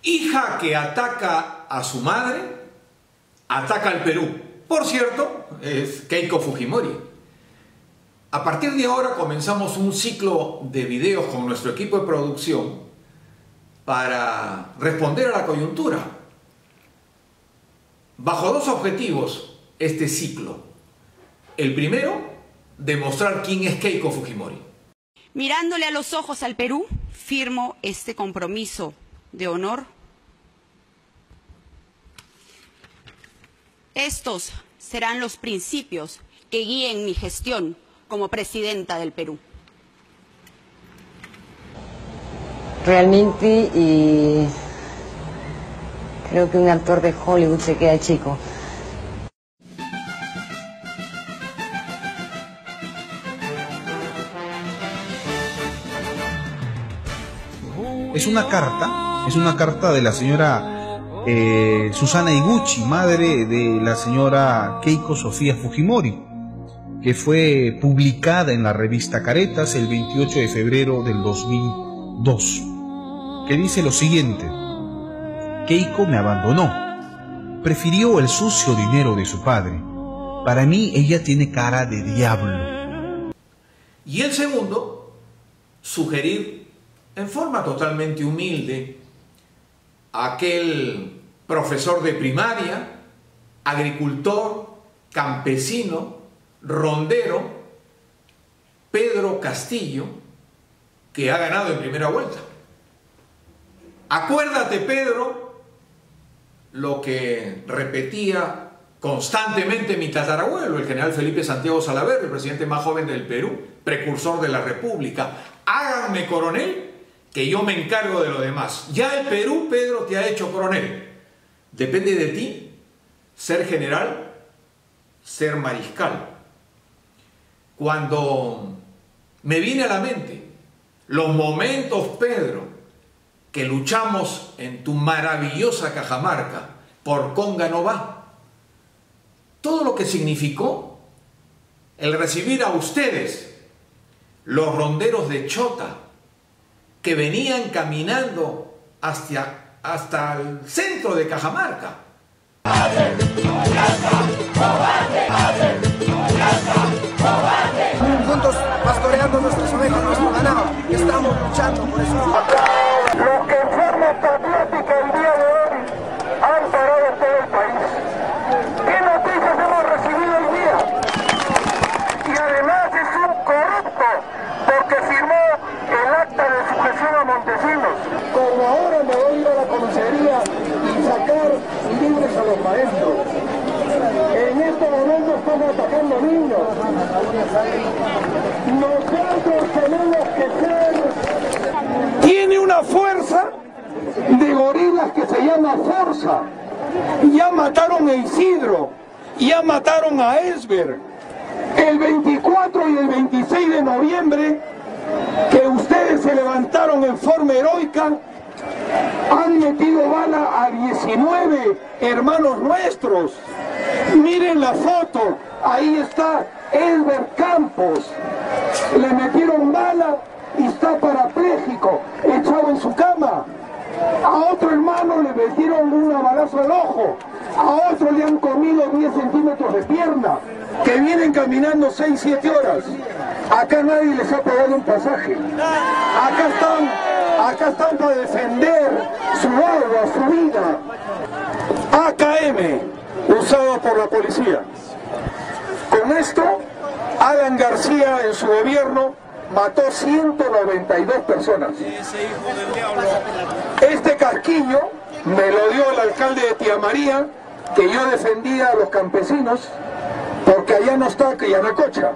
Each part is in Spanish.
Hija que ataca a su madre, ataca al Perú. Por cierto, es Keiko Fujimori. A partir de ahora comenzamos un ciclo de videos con nuestro equipo de producción para responder a la coyuntura. Bajo dos objetivos este ciclo. El primero, demostrar quién es Keiko Fujimori. Mirándole a los ojos al Perú, firmo este compromiso de honor. Estos serán los principios que guíen mi gestión como presidenta del Perú. Realmente, creo que un actor de Hollywood se queda chico. Es una carta de la señora Susana Higuchi, madre de la señora Keiko Sofía Fujimori, que fue publicada en la revista Caretas el 28 de febrero del 2002, que dice lo siguiente: Keiko me abandonó, prefirió el sucio dinero de su padre. Para mí ella tiene cara de diablo. Y el segundo, sugerir en forma totalmente humilde a aquel profesor de primaria, agricultor, campesino, rondero, Pedro Castillo, que ha ganado en primera vuelta. Acuérdate, Pedro, lo que repetía constantemente mi tatarabuelo, el general Felipe Santiago Salaverry, el presidente más joven del Perú, precursor de la República. Háganme coronel, que yo me encargo de lo demás. Ya el Perú, Pedro, te ha hecho coronel. Depende de ti ser general, ser mariscal. Cuando me viene a la mente los momentos, Pedro, que luchamos en tu maravillosa Cajamarca por Conga no va, todo lo que significó el recibir a ustedes, los ronderos de Chota, que venían caminando hasta el centro de Cajamarca. Juntos pastoreando nuestras ovejas, nuestro ganado, y estamos luchando por eso. Los que en forma patriótica el día de hoy han parado todo el país. ¿Qué noticias hemos recibido hoy día? Y además es un corrupto, porque firmó el acta de sujeción a Montesinos. Como ahora me voy a ir a la comisaría y sacar libres a los maestros. En este momento estamos atacando niños. Nosotros tenemos que ser... Tiene una fuerza de gorilas que se llama Forza. Ya mataron a Isidro, ya mataron a Esber. El 24 y el 26 de noviembre, que ustedes se levantaron en forma heroica, han metido bala a 19 hermanos nuestros. Miren la foto, ahí está Elber Campos. Le metieron bala y está parapléjico, echado en su cama. A otro hermano le metieron una balazo al ojo. A otro le han comido 10 centímetros de pierna. Que vienen caminando 6-7 horas. Acá nadie les ha pagado un pasaje. Acá están para defender su agua, su vida. AKM, usado por la policía. Con esto, Alan García en su gobierno mató 192 personas. Este casquillo me lo dio el alcalde de Tía María, que yo defendía a los campesinos, porque allá no está Yanacocha,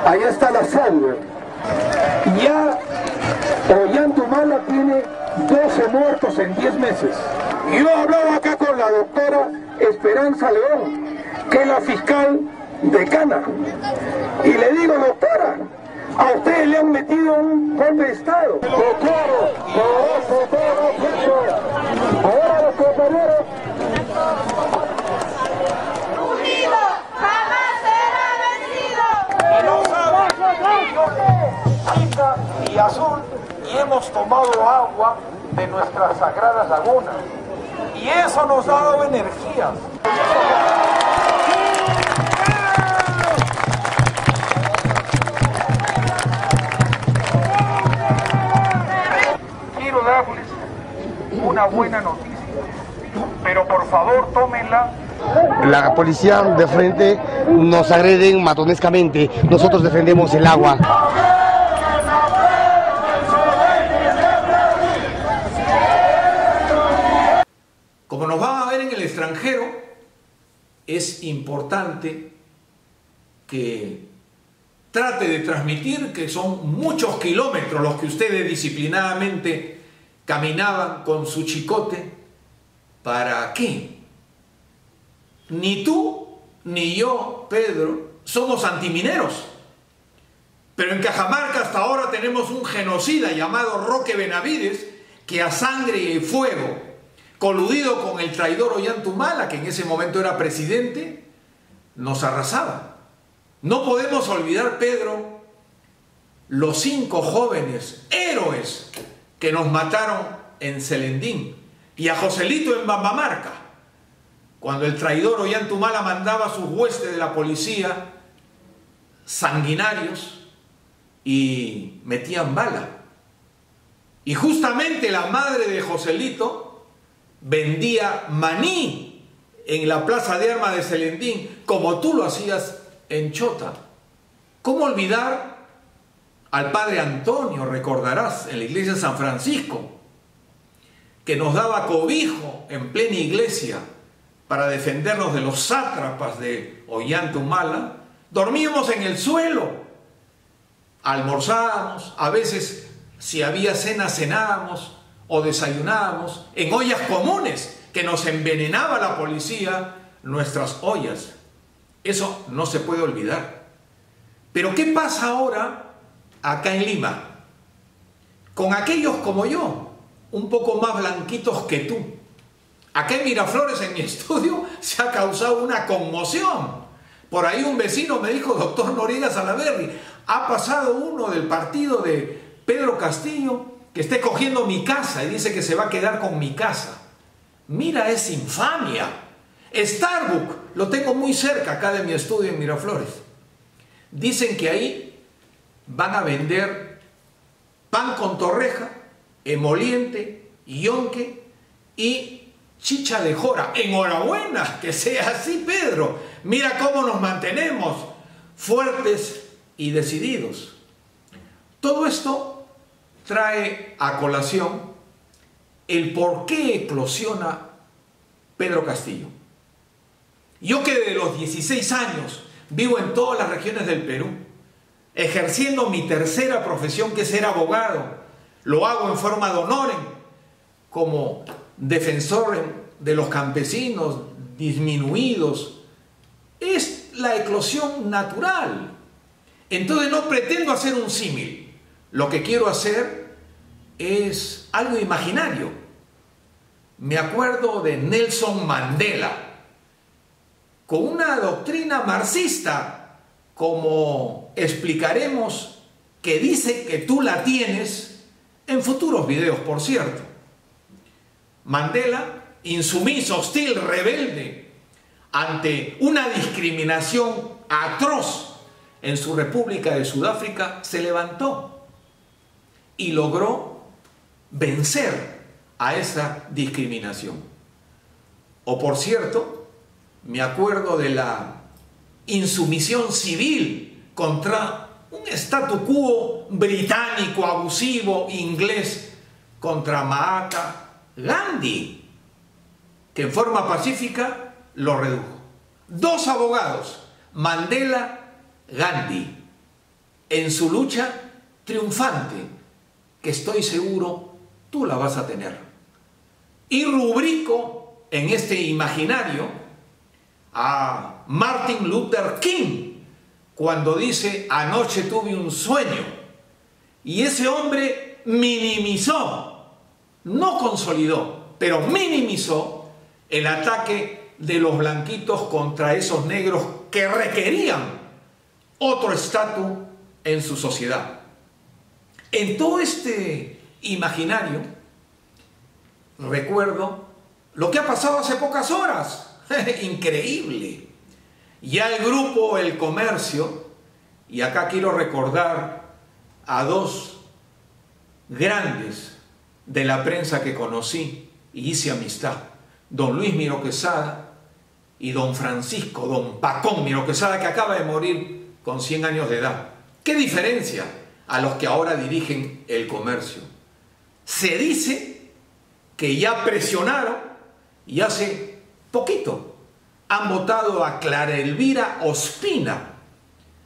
allá está la Sauer. Ya Ollantumala tiene 12 muertos en 10 meses. Yo hablaba acá con la doctora Esperanza León, que es la fiscal decana, y le digo: doctora, a ustedes le han metido un golpe de Estado. Ahora los compañeros... Unido jamás será vencido. Y los abrazos y azul y hemos tomado agua de nuestras sagradas lagunas. Y eso nos ha dado energías. Quiero darles una buena noticia, pero por favor tómenla. La policía de frente nos agreden matonescamente, nosotros defendemos el agua. Como nos van a ver en el extranjero, es importante que trate de transmitir que son muchos kilómetros los que ustedes disciplinadamente caminaban con su chicote. ¿Para qué? Ni tú ni yo, Pedro, somos antimineros. Pero en Cajamarca hasta ahora tenemos un genocida llamado Roque Benavides que a sangre y fuego, coludido con el traidor Ollantumala, que en ese momento era presidente, nos arrasaba. No podemos olvidar, Pedro, los 5 jóvenes héroes que nos mataron en Celendín y a Joselito en Bambamarca, cuando el traidor Ollantumala mandaba a sus huestes de la policía sanguinarios y metían bala. Y justamente la madre de Joselito vendía maní en la plaza de armas de Celendín, como tú lo hacías en Chota. ¿Cómo olvidar al padre Antonio, recordarás, en la iglesia de San Francisco, que nos daba cobijo en plena iglesia para defendernos de los sátrapas de Ollantumala? Dormíamos en el suelo, almorzábamos, a veces si había cena cenábamos o desayunábamos en ollas comunes que nos envenenaba la policía, nuestras ollas. Eso no se puede olvidar. Pero ¿qué pasa ahora acá en Lima? Con aquellos como yo, un poco más blanquitos que tú. Acá en Miraflores, en mi estudio, se ha causado una conmoción. Por ahí un vecino me dijo, doctor Noriega Salaverry, ha pasado uno del partido de Pedro Castillo que esté cogiendo mi casa y dice que se va a quedar con mi casa. Mira, es infamia. Starbucks, lo tengo muy cerca acá de mi estudio en Miraflores. Dicen que ahí van a vender pan con torreja, emoliente, yonque y chicha de jora. Enhorabuena, que sea así, Pedro. Mira cómo nos mantenemos fuertes y decididos. Todo esto trae a colación el por qué eclosiona Pedro Castillo. Yo que desde los 16 años vivo en todas las regiones del Perú, ejerciendo mi tercera profesión, que es ser abogado, lo hago en forma de honor como defensor de los campesinos disminuidos. Es la eclosión natural. Entonces no pretendo hacer un símil. Lo que quiero hacer es algo imaginario. Me acuerdo de Nelson Mandela, con una doctrina marxista, como explicaremos, que dice que tú la tienes en futuros videos, por cierto. Mandela, insumiso, hostil, rebelde ante una discriminación atroz en su República de Sudáfrica, se levantó y logró vencer a esa discriminación. O por cierto, me acuerdo de la insumisión civil contra un statu quo británico, abusivo, inglés, contra Mahatma Gandhi, que en forma pacífica lo redujo. 2 abogados, Mandela, Gandhi, en su lucha triunfante, que estoy seguro tú la vas a tener. Y rubrico en este imaginario a Martin Luther King, cuando dice, anoche tuve un sueño, y ese hombre minimizó, no consolidó, pero minimizó el ataque de los blanquitos contra esos negros que requerían otro estatus en su sociedad. En todo este imaginario, recuerdo lo que ha pasado hace pocas horas. Increíble. Ya el grupo El Comercio, y acá quiero recordar a dos grandes de la prensa que conocí y hice amistad, don Luis Miró Quesada y don Francisco, don Pacón Miró Quesada, que acaba de morir con 100 años de edad. ¿Qué diferencia a los que ahora dirigen El Comercio? Se dice que ya presionaron y hace poquito han votado a Clara Elvira Ospina,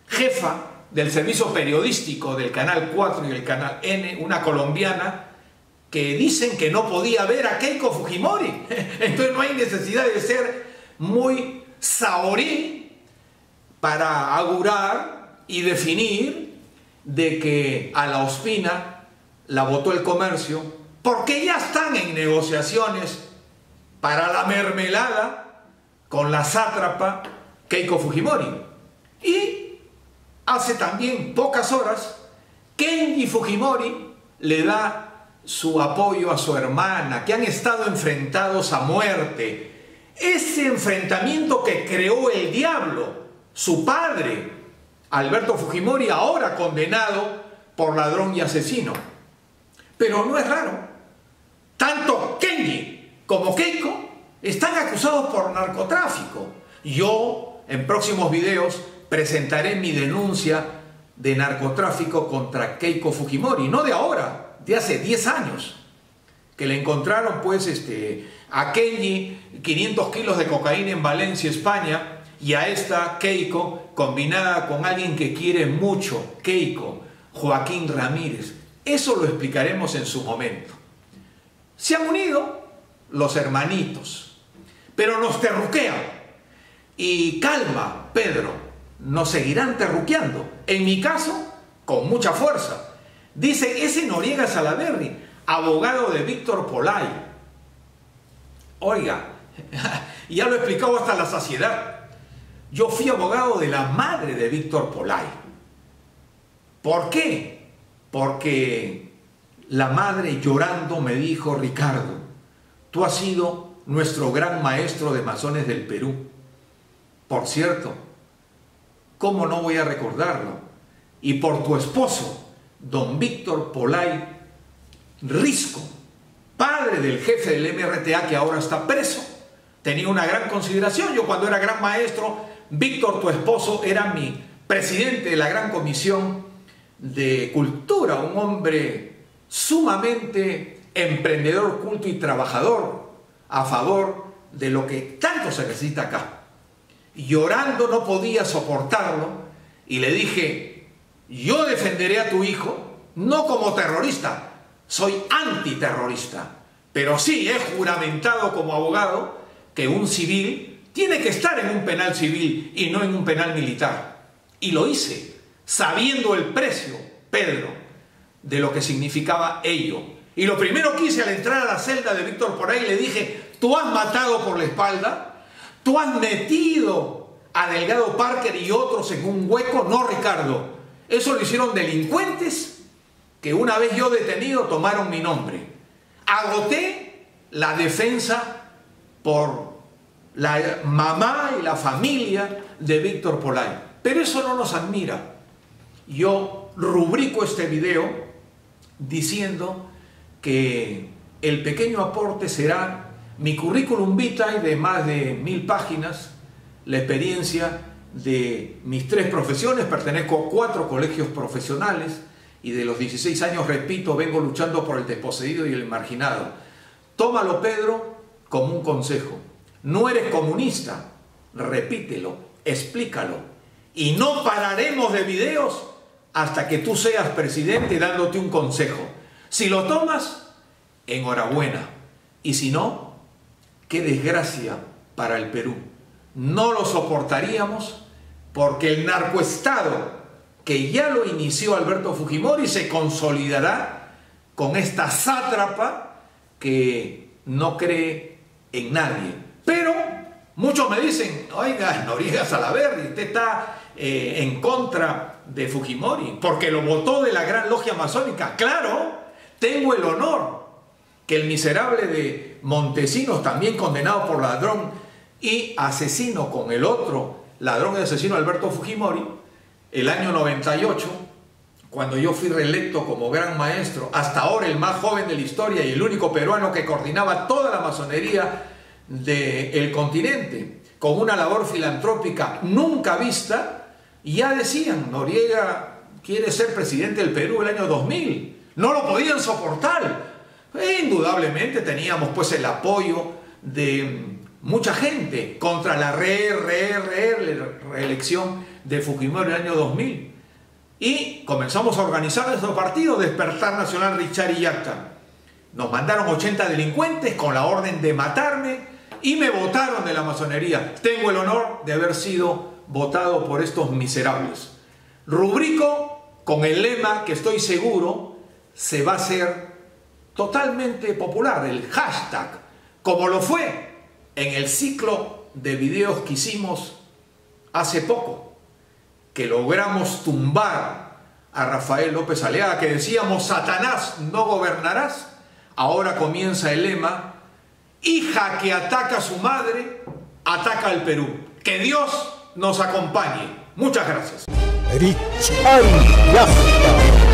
jefa del servicio periodístico del Canal 4 y el Canal N, una colombiana que dicen que no podía ver a Keiko Fujimori. Entonces no hay necesidad de ser muy saorí para augurar y definir de que a la Ospina la votó El Comercio, porque ya están en negociaciones para la mermelada con la sátrapa Keiko Fujimori. Y hace también pocas horas Kenji Fujimori le da su apoyo a su hermana, que han estado enfrentados a muerte. Ese enfrentamiento que creó el diablo, su padre, Alberto Fujimori, ahora condenado por ladrón y asesino. Pero no es raro. Tanto Kenji como Keiko están acusados por narcotráfico. Yo, en próximos videos, presentaré mi denuncia de narcotráfico contra Keiko Fujimori, no de ahora, de hace 10 años, que le encontraron pues a Kenji 500 kilos de cocaína en Valencia, España, y a esta Keiko combinada con alguien que quiere mucho, Keiko, Joaquín Ramírez. Eso lo explicaremos en su momento. Se han unido los hermanitos, pero nos terruquean. Y calma, Pedro, nos seguirán terruqueando. En mi caso, con mucha fuerza. Dice ese Noriega Salaverry, abogado de Víctor Polay. Oiga, ya lo he explicado hasta la saciedad. Yo fui abogado de la madre de Víctor Polay. ¿Por qué? Porque la madre llorando me dijo: Ricardo, tú has sido nuestro gran maestro de masones del Perú. Por cierto, ¿cómo no voy a recordarlo? Y por tu esposo, don Víctor Polay Risco, padre del jefe del MRTA que ahora está preso, tenía una gran consideración. Yo cuando era gran maestro, Víctor, tu esposo, era mi presidente de la Gran Comisión de Cultura, un hombre sumamente emprendedor, culto y trabajador a favor de lo que tanto se necesita acá. Llorando no podía soportarlo y le dije: yo defenderé a tu hijo, no como terrorista, soy antiterrorista, pero sí he juramentado como abogado que un civil tiene que estar en un penal civil y no en un penal militar. Y lo hice, sabiendo el precio, Pedro, de lo que significaba ello. Y lo primero que hice al entrar a la celda de Víctor Polay, le dije: tú has matado por la espalda, tú has metido a Delgado Parker y otros en un hueco. No, Ricardo, eso lo hicieron delincuentes que una vez yo detenido tomaron mi nombre. Agoté la defensa por la mamá y la familia de Víctor Polay. Pero eso no nos admira. Yo rubrico este video diciendo que el pequeño aporte será mi currículum vitae de más de 1000 páginas, la experiencia de mis 3 profesiones. Pertenezco a 4 colegios profesionales y de los 16 años, repito, vengo luchando por el desposeído y el marginado. Tómalo, Pedro, como un consejo. No eres comunista, repítelo, explícalo. Y no pararemos de videos hasta que tú seas presidente dándote un consejo. Si lo tomas, enhorabuena. Y si no, qué desgracia para el Perú. No lo soportaríamos, porque el narcoestado que ya lo inició Alberto Fujimori se consolidará con esta sátrapa que no cree en nadie. Pero muchos me dicen: oiga, Noriega Salaverry, usted está en contra de Fujimori porque lo votó de la Gran Logia Masónica. Claro, Tengo el honor que el miserable de Montesinos, también condenado por ladrón y asesino con el otro ladrón y asesino Alberto Fujimori, el año 98, cuando yo fui reelecto como gran maestro, hasta ahora el más joven de la historia y el único peruano que coordinaba toda la masonería del continente, con una labor filantrópica nunca vista, ya decían, Noriega quiere ser presidente del Perú el año 2000. No lo podían soportar. Indudablemente teníamos pues el apoyo de mucha gente contra la reelección de Fujimori en el año 2000. Y comenzamos a organizar nuestro partido, Despertar Nacional Richard y Yacta. Nos mandaron 80 delincuentes con la orden de matarme y me votaron de la masonería. Tengo el honor de haber sido votado por estos miserables. Rubrico con el lema que estoy seguro se va a hacer totalmente popular, el hashtag, como lo fue en el ciclo de videos que hicimos hace poco, que logramos tumbar a Rafael López Aliaga, que decíamos, Satanás, no gobernarás. Ahora comienza el lema, hija que ataca a su madre, ataca al Perú. Que Dios nos acompañe. Muchas gracias. Richard Yacta.